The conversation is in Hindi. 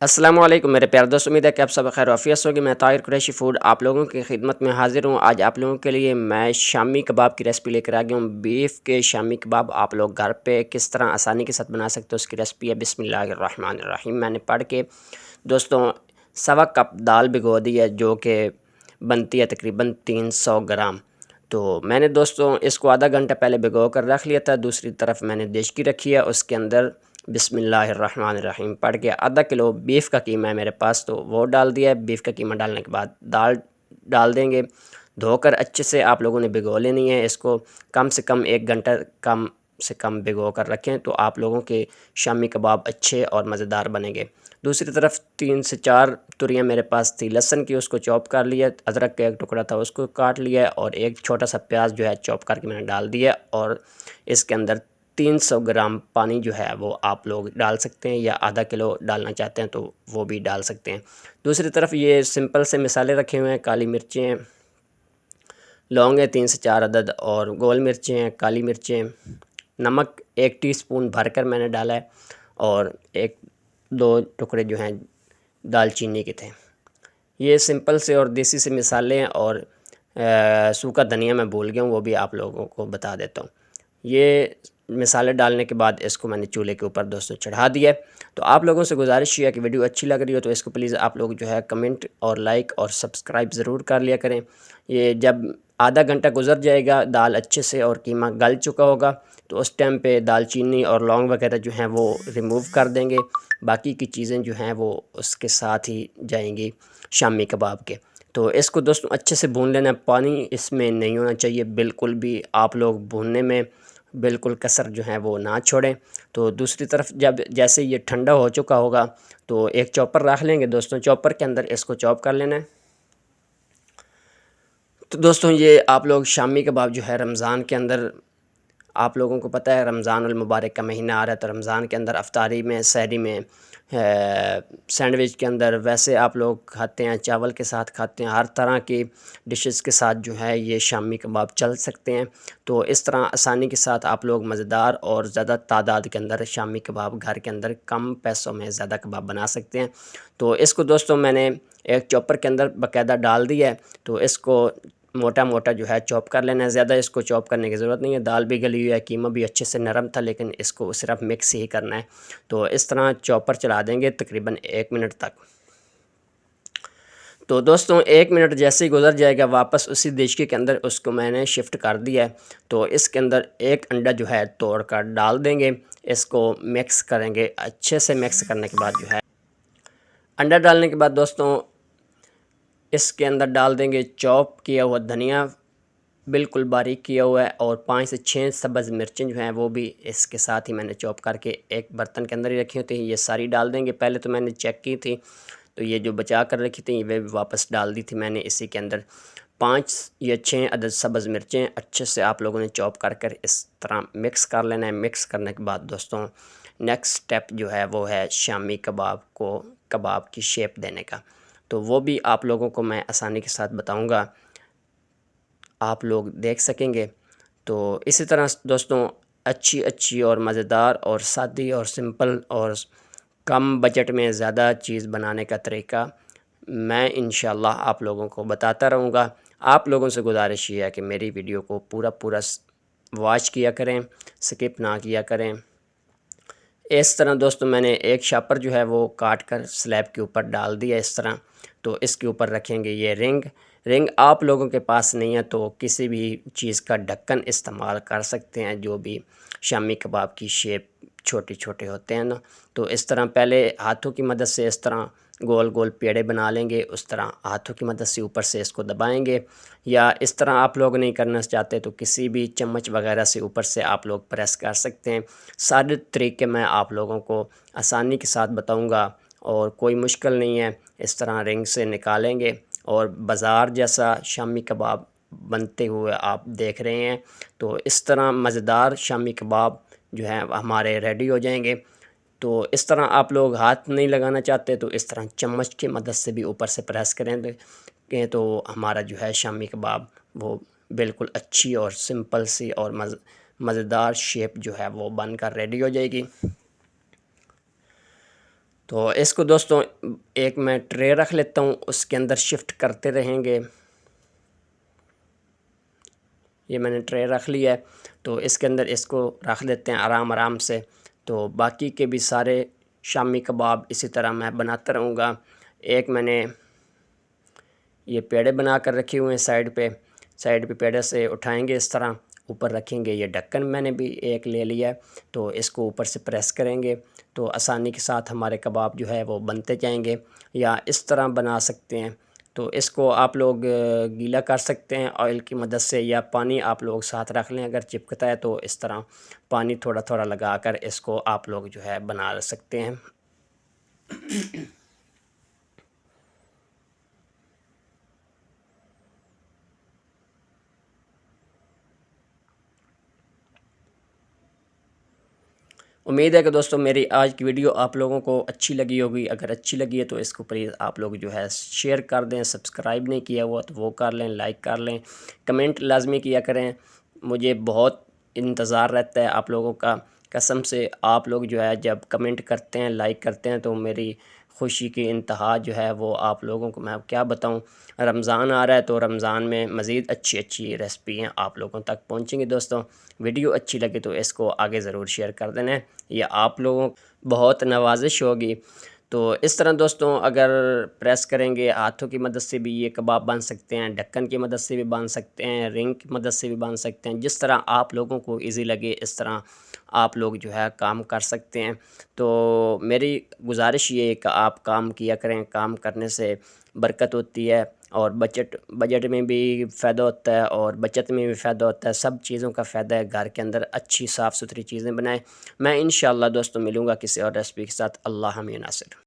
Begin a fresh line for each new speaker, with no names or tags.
अस्सलामुअलैकुम मेरे प्यारे दोस्त, उम्मीद है कि आप सब खैर आफियत होगी। मैं ताहिर कुरैशी फूड आप लोगों की खिदमत में हाजिर हूँ। आज आप लोगों के लिए मैं शामी कबाब की रेसिपी लेकर आ गया हूँ। बीफ के शामी कबाब आप लोग घर पे किस तरह आसानी के साथ बना सकते हो, उसकी रेसिपी है। बिस्मिल्लाहिर्रहमानिर्रहीम। मैंने पढ़ के दोस्तों सवा कप दाल भिगो दी है, जो कि बनती है तकरीबन 300 ग्राम। तो मैंने दोस्तों इसको आधा घंटा पहले भिगो कर रख लिया था। दूसरी तरफ मैंने देशकी रखी है, उसके अंदर बिस्मिल्लाहिर्रहमानिर्रहीम पढ़ के आधा किलो बीफ का कीमा है मेरे पास, तो वो डाल दिया है। बीफ का कीमा डालने के बाद दाल डाल देंगे। धोकर अच्छे से आप लोगों ने भिगो लेनी है इसको। कम से कम 1 घंटा कम से कम भिगो कर रखें, तो आप लोगों के शामी कबाब अच्छे और मज़ेदार बनेंगे। दूसरी तरफ 3 से 4 तुरियाँ मेरे पास थी लहसुन की, उसको चॉप कर लिया। अदरक का एक टुकड़ा था, उसको काट लिया। और एक छोटा सा प्याज जो है चॉप करके मैंने डाल दिया। और इसके अंदर 300 ग्राम पानी जो है वो आप लोग डाल सकते हैं, या आधा किलो डालना चाहते हैं तो वो भी डाल सकते हैं। दूसरी तरफ ये सिंपल से मसाले रखे हुए हैं। काली मिर्चें, लौंग है 3 से 4 अदद, और गोल मिर्चें हैं, काली मिर्चें, नमक 1 टीस्पून भरकर मैंने डाला है, और 1-2 टुकड़े जो हैं दालचीनी के थे। ये सिंपल से और देसी से मिसाले हैं। और सूखा धनिया मैं भूल गया हूँ, वो भी आप लोगों को बता देता हूँ। ये मिसाले डालने के बाद इसको मैंने चूल्हे के ऊपर दोस्तों चढ़ा दिया। तो आप लोगों से गुजारिश है कि वीडियो अच्छी लग रही हो तो इसको प्लीज़ आप लोग जो है कमेंट और लाइक और सब्सक्राइब ज़रूर कर लिया करें। ये जब आधा घंटा गुजर जाएगा, दाल अच्छे से और कीमा गल चुका होगा, तो उस टाइम पे दालचीनी और लौंग वगैरह जो हैं वो रिमूव कर देंगे। बाकी की चीज़ें जो हैं वो उसके साथ ही जाएंगी शामी कबाब के। तो इसको दोस्तों अच्छे से भून लेना है। पानी इसमें नहीं होना चाहिए बिल्कुल भी। आप लोग भूनने में बिल्कुल कसर जो है वो ना छोड़ें। तो दूसरी तरफ जब जैसे ये ठंडा हो चुका होगा, तो एक चॉपर रख लेंगे दोस्तों। चॉपर के अंदर इसको चॉप कर लेना है। तो दोस्तों ये आप लोग शामी कबाब जो है रमज़ान के अंदर, आप लोगों को पता है रमज़ानुल मुबारक का महीना आ रहा है, तो रमज़ान के अंदर अफ्तारी में, सहरी में, सैंडविच के अंदर, वैसे आप लोग खाते हैं, चावल के साथ खाते हैं, हर तरह की डिशेस के साथ जो है ये शामी कबाब चल सकते हैं। तो इस तरह आसानी के साथ आप लोग मज़ेदार और ज़्यादा तादाद के अंदर शामी कबाब घर के अंदर कम पैसों में ज़्यादा कबाब बना सकते हैं। तो इसको दोस्तों मैंने एक चॉपर के अंदर बाकायदा डाल दिया है। तो इसको मोटा मोटा जो है चॉप कर लेना है। ज़्यादा इसको चॉप करने की ज़रूरत नहीं है। दाल भी गली हुई है, कीमा भी अच्छे से नरम था, लेकिन इसको सिर्फ मिक्स ही करना है। तो इस तरह चॉपर चला देंगे तकरीबन 1 मिनट तक। तो दोस्तों 1 मिनट जैसे ही गुजर जाएगा, वापस उसी देचकी के अंदर उसको मैंने शिफ्ट कर दिया है। तो इसके अंदर एक अंडा जो है तोड़ कर डाल देंगे। इसको मिक्स करेंगे। अच्छे से मिक्स करने के बाद जो है, अंडा डालने के बाद दोस्तों इसके अंदर डाल देंगे चॉप किया हुआ धनिया, बिल्कुल बारीक किया हुआ है, और 5 से 6 सब्ज़ मिर्चें जो हैं वो भी इसके साथ ही मैंने चॉप करके एक बर्तन के अंदर ही रखी होती हैं। ये सारी डाल देंगे। पहले तो मैंने चेक की थी, तो ये जो बचा कर रखी थी वे भी वापस डाल दी थी मैंने इसी के अंदर। 5 या 6 अदद सब्ज़ मिर्चें अच्छे से आप लोगों ने चॉप कर इस तरह मिक्स कर लेना है। मिक्स करने के बाद दोस्तों नेक्स्ट स्टेप जो है वो है शामी कबाब को कबाब की शेप देने का। तो वो भी आप लोगों को मैं आसानी के साथ बताऊँगा, आप लोग देख सकेंगे। तो इसी तरह दोस्तों अच्छी अच्छी और मज़ेदार और सादी और सिंपल और कम बजट में ज़्यादा चीज़ बनाने का तरीका मैं इंशाल्लाह आप लोगों को बताता रहूँगा। आप लोगों से गुजारिश ये है कि मेरी वीडियो को पूरा पूरा वॉच किया करें, स्किप ना किया करें। इस तरह दोस्तों मैंने एक शापर जो है वो काट कर स्लैब के ऊपर डाल दिया इस तरह। तो इसके ऊपर रखेंगे ये रिंग। रिंग आप लोगों के पास नहीं है तो किसी भी चीज़ का ढक्कन इस्तेमाल कर सकते हैं, जो भी शामी कबाब की शेप छोटे छोटे होते हैं ना। तो इस तरह पहले हाथों की मदद से इस तरह गोल गोल पेड़े बना लेंगे, उस तरह हाथों की मदद से ऊपर से इसको दबाएंगे। या इस तरह आप लोग नहीं करना चाहते तो किसी भी चम्मच वगैरह से ऊपर से आप लोग प्रेस कर सकते हैं। सारे तरीके मैं आप लोगों को आसानी के साथ बताऊंगा, और कोई मुश्किल नहीं है। इस तरह रिंग से निकालेंगे और बाज़ार जैसा शामी कबाब बनते हुए आप देख रहे हैं। तो इस तरह मज़ेदार शामी कबाब जो है हमारे रेडी हो जाएंगे। तो इस तरह आप लोग हाथ नहीं लगाना चाहते तो इस तरह चम्मच की मदद से भी ऊपर से प्रेस करें तो हमारा जो है शामी कबाब वो बिल्कुल अच्छी और सिंपल सी और मज़ेदार शेप जो है वो बनकर रेडी हो जाएगी। तो इसको दोस्तों एक मैं ट्रे रख लेता हूँ, उसके अंदर शिफ्ट करते रहेंगे। ये मैंने ट्रे रख लिया है, तो इसके अंदर इसको रख देते हैं आराम आराम से। तो बाकी के भी सारे शामी कबाब इसी तरह मैं बनाता रहूँगा। एक मैंने ये पेड़े बना कर रखे हुए हैं साइड पे पेड़े से उठाएंगे, इस तरह ऊपर रखेंगे। ये ढक्कन मैंने भी एक ले लिया है, तो इसको ऊपर से प्रेस करेंगे तो आसानी के साथ हमारे कबाब जो है वो बनते जाएंगे। या इस तरह बना सकते हैं, तो इसको आप लोग गीला कर सकते हैं ऑयल की मदद से, या पानी आप लोग साथ रख लें अगर चिपकता है तो इस तरह पानी थोड़ा थोड़ा लगा कर इसको आप लोग जो है बना सकते हैं। उम्मीद है कि दोस्तों मेरी आज की वीडियो आप लोगों को अच्छी लगी होगी। अगर अच्छी लगी है तो इसको प्लीज़ आप लोग जो है शेयर कर दें, सब्सक्राइब नहीं किया हुआ तो वो कर लें, लाइक कर लें, कमेंट लाजमी किया करें। मुझे बहुत इंतज़ार रहता है आप लोगों का। कसम से आप लोग जो है जब कमेंट करते हैं, लाइक करते हैं, तो मेरी खुशी की इंतहा जो है वो आप लोगों को मैं क्या बताऊं। रमज़ान आ रहा है तो रमज़ान में मज़ीद अच्छी अच्छी रेसिपियाँ आप लोगों तक पहुंचेंगी। दोस्तों वीडियो अच्छी लगे तो इसको आगे ज़रूर शेयर कर देना, ये आप लोगों बहुत नवाजिश होगी। तो इस तरह दोस्तों अगर प्रेस करेंगे हाथों की मदद से भी ये कबाब बन सकते हैं, ढक्कन की मदद से भी बन सकते हैं, रिंग की मदद से भी बन सकते हैं। जिस तरह आप लोगों को इजी लगे इस तरह आप लोग जो है काम कर सकते हैं। तो मेरी गुजारिश ये है कि आप काम किया करें, काम करने से बरकत होती है और बजट में भी फ़ायदा होता है और बचत में भी फ़ायदा होता है। सब चीज़ों का फ़ायदा है। घर के अंदर अच्छी साफ़ सुथरी चीज़ें बनाएं। मैं इंशाअल्लाह दोस्तों मिलूँगा किसी और रेसिपी के साथ। अल्लाह हमें नासिर।